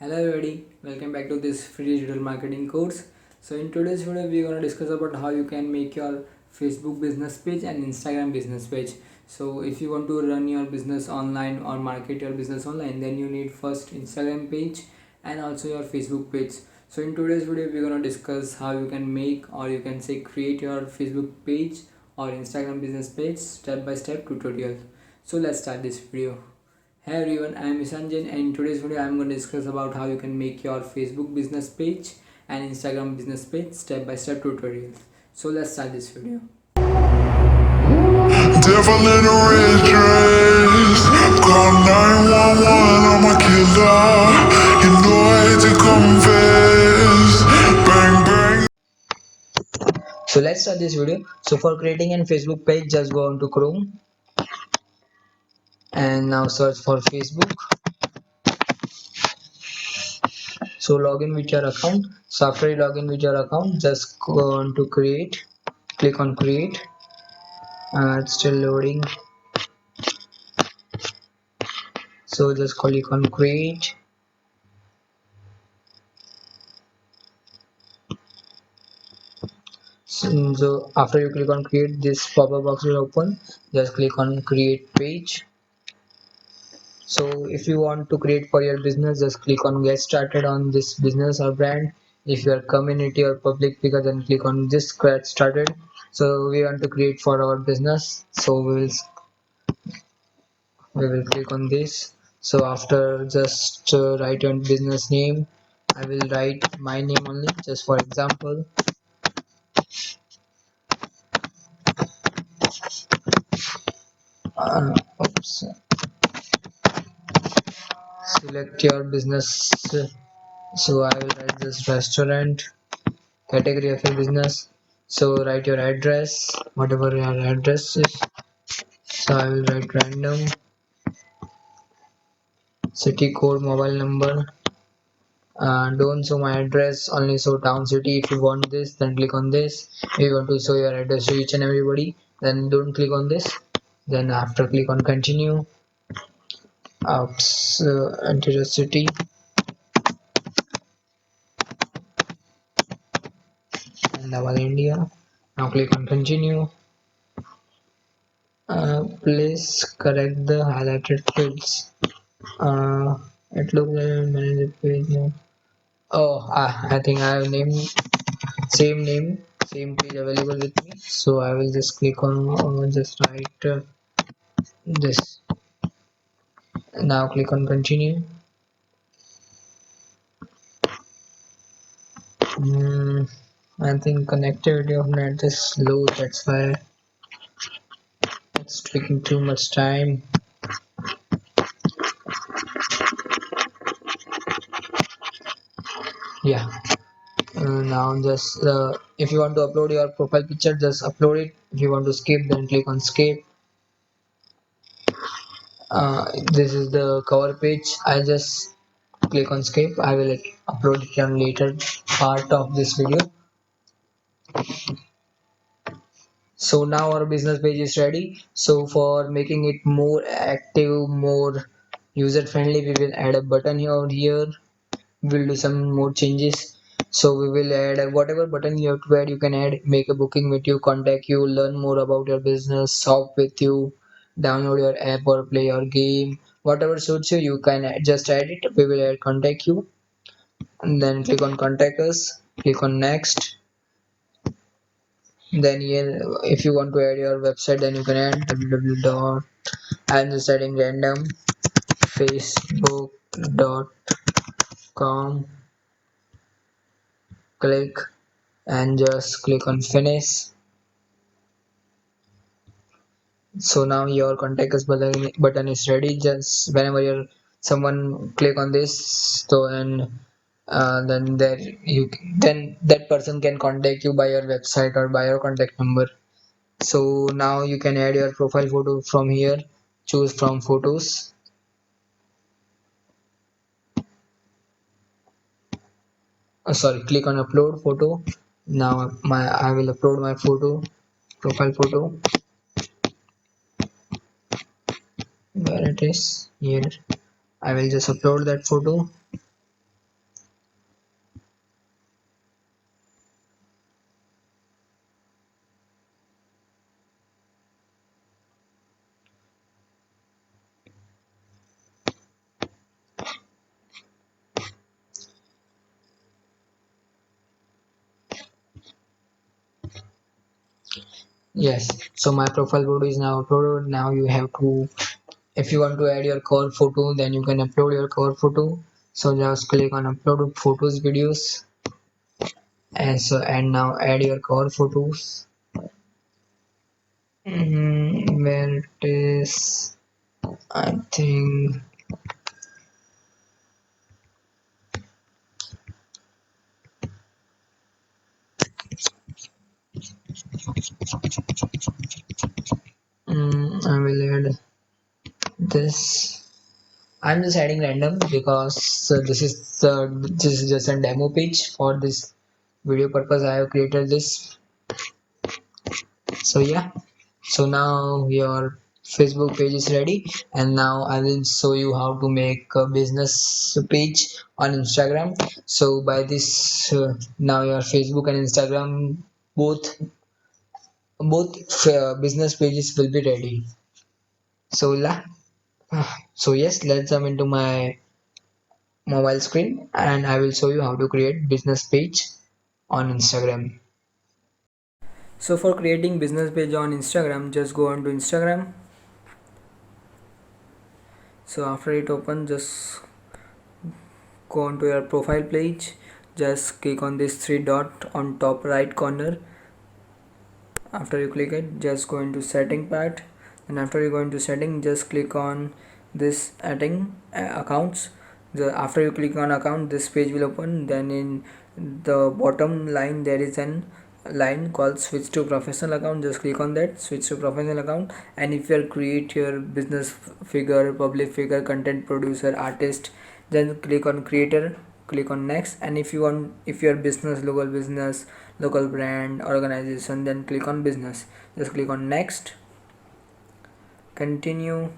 Hello everybody, welcome back to this free digital marketing course. So in today's video we're going to discuss about how you can make your Facebook business page and Instagram business page. So if you want to run your business online or market your business online, then you need first Instagram page and also your Facebook page. So in today's video we're going to discuss how you can make, or you can say create, your Facebook page or Instagram business page step by step tutorial. So let's start this video. Hey everyone, I am Vishant Jain, and in today's video I am going to discuss about how you can make your Facebook business page and Instagram business page step by step tutorials. So let's start this video. Devil in a red dress, call 911, I'm a killer. You know I hate to confess. Bang bang. So let's start this video. So for creating a Facebook page, just go on to Chrome and now search for Facebook. So log in with your account. So after you log in with your account, just go on to create, click on create. It's still loading, so just click on create. So after you click on create, this pop-up box will open. Just click on create page. So if you want to create for your business, just click on get started on this business or brand. If you are community or public figure, then click on this get started. So we want to create for our business, so we will click on this. So after, just write your business name. I will write my name only, just for example. Oops. Select your business. So I will write this restaurant, category of your business. So write your address, whatever your address is. So I will write random, city code, mobile number. Don't show my address, only show town, city. If you want this, then click on this. If you want to show your address to each and everybody, then don't click on this. Then after, click on continue. Enter the city, Ahmedabad, India. Now click on continue. Please correct the highlighted fields. It looks like manage the page now. Oh, I think I have name, same page available with me. So I will just click on, just write this. Now click on continue. I think connectivity of net is slow, that's why it's taking too much time. Yeah. Now just if you want to upload your profile picture, just upload it. If you want to skip, then click on skip. This is the cover page. I just click on skip. I will upload it on later part of this video. So now our business page is ready. So for making it more active, more user friendly, we will add a button here. We'll do some more changes. So we will add whatever button you have to add. You can add make a booking with you, contact you, learn more about your business, shop with you, download your app or play your game, whatever suits you. You can just add it. We will add contact you, and then click on contact us, click on next. Then here, if you want to add your website, then you can add www. I'm just adding random facebook.com. Click and just click on finish. So now your contact us button is ready. Just whenever you're someone click on this, so and then there you then that person can contact you by your website or by your contact number. So now you can add your profile photo from here. Choose from photos. Sorry, click on upload photo. Now I will upload my photo, profile photo. Where it is here. I will just upload that photo. Yes, so my profile photo is now uploaded. Now you have to, if you want to add your cover photo, then you can upload your cover photo. So just click on upload photos videos, and now add your cover photos. Where it is, I think. I will add this. I'm just adding random because this is just a demo page for this video purpose. I have created this. So yeah, so now your Facebook page is ready, and now I will show you how to make a business page on Instagram. So by this, now your Facebook and Instagram both business pages will be ready. So so yes, let's jump into my mobile screen, and I will show you how to create business page on Instagram. So for creating business page on Instagram, just go on to Instagram. So after it open, just go on to your profile page. Just click on this three dot on top right corner. After you click it, just go into setting part, and after you go into setting, just click on this adding accounts. After you click on account, this page will open. Then in the bottom line there is an line called switch to professional account. Just click on that, switch to professional account, and if you create your business figure, public figure, content producer, artist, then click on creator, click on next. And if your business, local brand, organization, then click on business, just click on next, continue,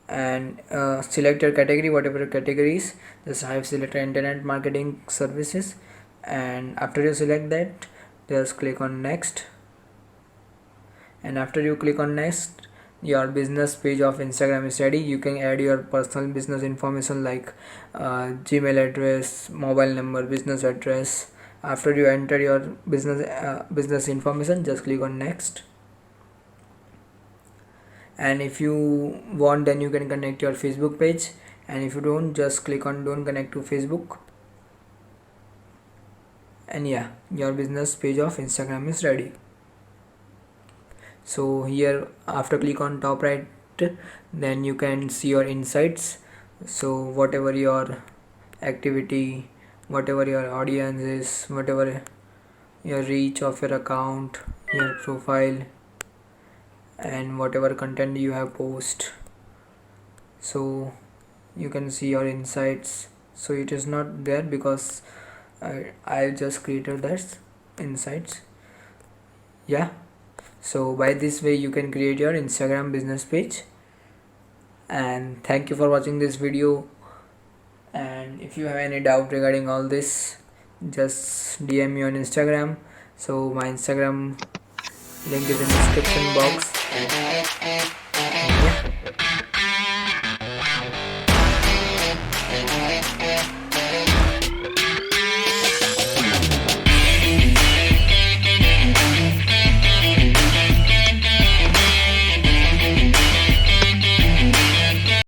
and select your category, whatever categories. Just I have selected internet marketing services, and after you select that, just click on next. And after you click on next, your business page of Instagram is ready. You can add your personal business information like Gmail address, mobile number, business address. After you enter your business information, just click on next. And if you want, then you can connect your Facebook page, and if you don't, just click on don't connect to Facebook. And yeah, your business page of Instagram is ready. So here, after click on top right, then you can see your insights. So whatever your activity, whatever your audience is, whatever your reach of your account, your profile, and whatever content you have post, so you can see your insights. So it is not there because I just created that insights. Yeah, so by this way you can create your Instagram business page. And thank you for watching this video, and if you have any doubt regarding all this, just DM me on Instagram. So my Instagram link is in the description box.